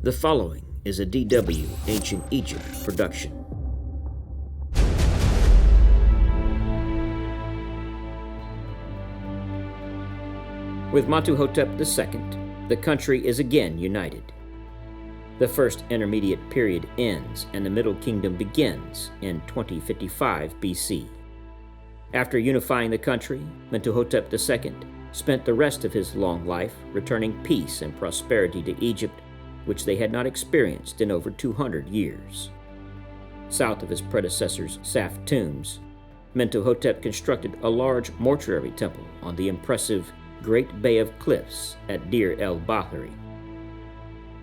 The following is a DW Ancient Egypt production. With Mentuhotep II, the country is again united. The First Intermediate Period ends and the Middle Kingdom begins in 2055 BC. After unifying the country, Mentuhotep II spent the rest of his long life returning peace and prosperity to Egypt, which they had not experienced in over 200 years. South of his predecessor's Saf tombs, Mentuhotep constructed a large mortuary temple on the impressive Great Bay of Cliffs at Deir el-Bahari.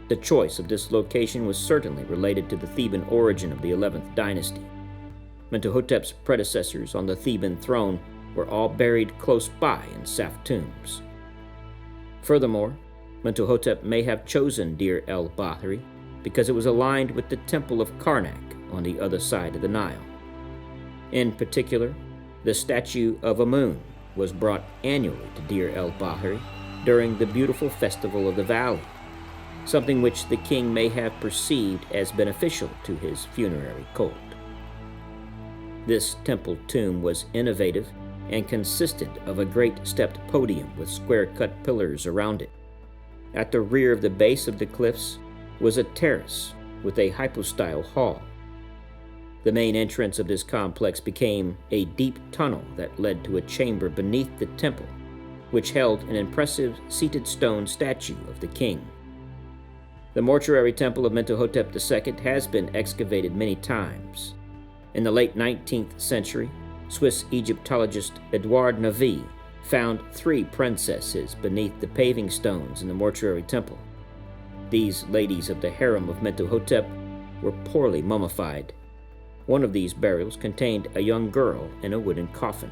The choice of this location was certainly related to the Theban origin of the 11th dynasty. Mentuhotep's predecessors on the Theban throne were all buried close by in Saf tombs. Furthermore, Mentuhotep may have chosen Deir el-Bahari because it was aligned with the Temple of Karnak on the other side of the Nile. In particular, the statue of Amun was brought annually to Deir el-Bahari during the beautiful festival of the valley, something which the king may have perceived as beneficial to his funerary cult. This temple tomb was innovative and consisted of a great stepped podium with square-cut pillars around it. At the rear of the base of the cliffs was a terrace with a hypostyle hall. The main entrance of this complex became a deep tunnel that led to a chamber beneath the temple, which held an impressive seated stone statue of the king. The mortuary temple of Mentuhotep II has been excavated many times. In the late 19th century, Swiss Egyptologist Edouard Navy found 3 princesses beneath the paving stones in the mortuary temple. These ladies of the harem of Mentuhotep were poorly mummified. One of these burials contained a young girl in a wooden coffin.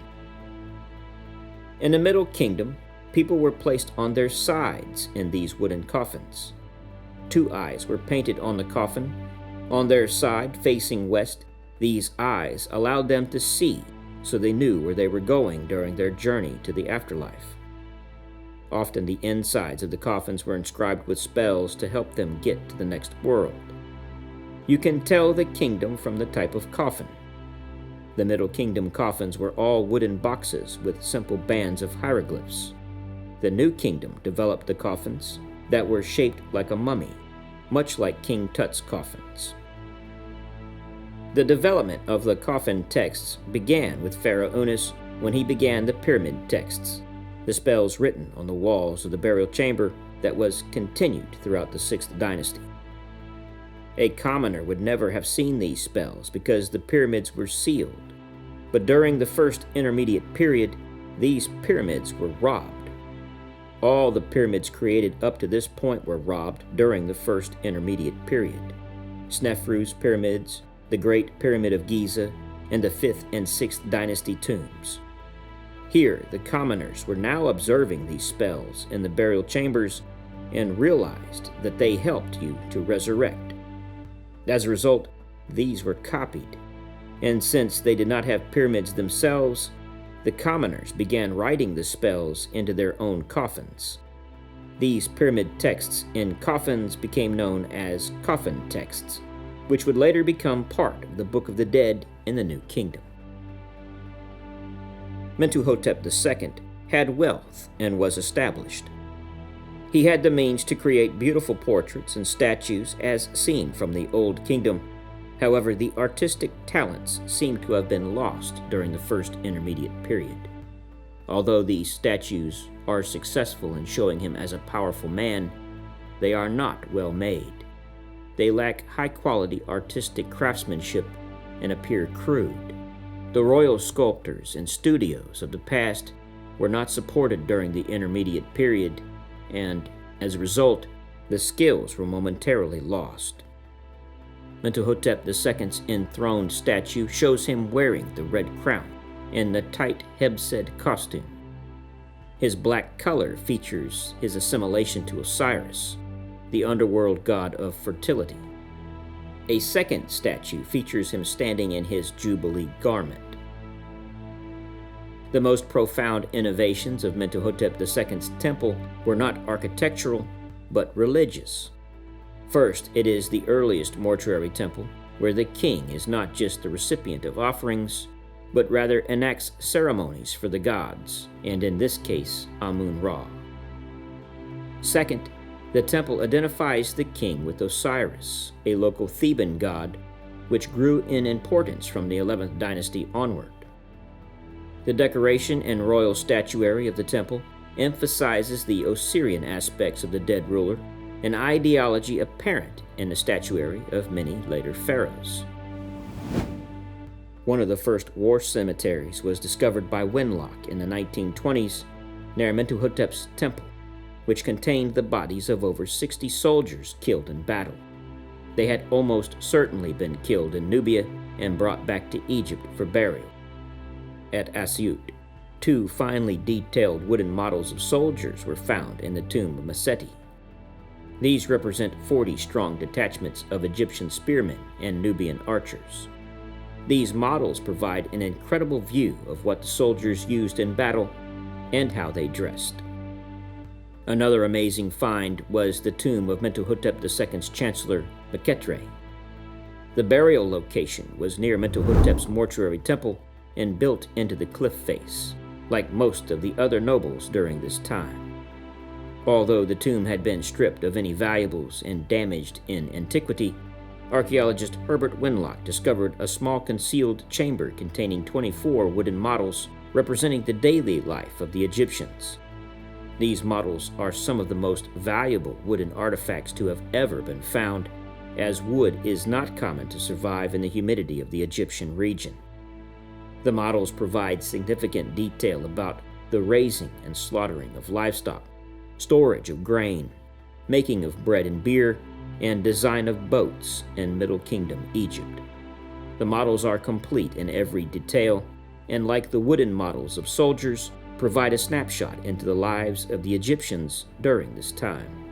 In the Middle Kingdom, people were placed on their sides in these wooden coffins. 2 eyes were painted on the coffin. On their side, facing west, these eyes allowed them to see, so they knew where they were going during their journey to the afterlife. Often the insides of the coffins were inscribed with spells to help them get to the next world. You can tell the kingdom from the type of coffin. The Middle Kingdom coffins were all wooden boxes with simple bands of hieroglyphs. The New Kingdom developed the coffins that were shaped like a mummy, much like King Tut's coffins. The development of the coffin texts began with Pharaoh Unas when he began the pyramid texts, the spells written on the walls of the burial chamber that was continued throughout the 6th dynasty. A commoner would never have seen these spells because the pyramids were sealed, but during the First Intermediate Period, these pyramids were robbed. All the pyramids created up to this point were robbed during the First Intermediate Period. Snefru's pyramids, the Great Pyramid of Giza, and the 5th and 6th dynasty tombs. Here, the commoners were now observing these spells in the burial chambers and realized that they helped you to resurrect. As a result, these were copied, and since they did not have pyramids themselves, the commoners began writing the spells into their own coffins. These pyramid texts in coffins became known as coffin texts, which would later become part of the Book of the Dead in the New Kingdom. Mentuhotep II had wealth and was established. He had the means to create beautiful portraits and statues as seen from the Old Kingdom. However, the artistic talents seem to have been lost during the First Intermediate Period. Although these statues are successful in showing him as a powerful man, they are not well made. They lack high-quality artistic craftsmanship and appear crude. The royal sculptors and studios of the past were not supported during the Intermediate Period, and, as a result, the skills were momentarily lost. Mentuhotep II's enthroned statue shows him wearing the red crown and the tight Hebsed costume. His black color features his assimilation to Osiris, the underworld god of fertility. A second statue features him standing in his Jubilee garment. The most profound innovations of Mentuhotep II's temple were not architectural, but religious. First, it is the earliest mortuary temple, where the king is not just the recipient of offerings, but rather enacts ceremonies for the gods, and in this case, Amun-Ra. Second, the temple identifies the king with Osiris, a local Theban god, which grew in importance from the 11th dynasty onward. The decoration and royal statuary of the temple emphasizes the Osirian aspects of the dead ruler, an ideology apparent in the statuary of many later pharaohs. One of the first war cemeteries was discovered by Wenlock in the 1920s near Mentuhotep's temple, which contained the bodies of over 60 soldiers killed in battle. They had almost certainly been killed in Nubia and brought back to Egypt for burial. At Asyut, 2 finely detailed wooden models of soldiers were found in the tomb of Maseti. These represent 40 strong detachments of Egyptian spearmen and Nubian archers. These models provide an incredible view of what the soldiers used in battle and how they dressed. Another amazing find was the tomb of Mentuhotep II's chancellor, Meketre. The burial location was near Mentuhotep's mortuary temple and built into the cliff face, like most of the other nobles during this time. Although the tomb had been stripped of any valuables and damaged in antiquity, archaeologist Herbert Wenlock discovered a small concealed chamber containing 24 wooden models representing the daily life of the Egyptians. These models are some of the most valuable wooden artifacts to have ever been found, as wood is not common to survive in the humidity of the Egyptian region. The models provide significant detail about the raising and slaughtering of livestock, storage of grain, making of bread and beer, and design of boats in Middle Kingdom Egypt. The models are complete in every detail, and like the wooden models of soldiers, provide a snapshot into the lives of the Egyptians during this time.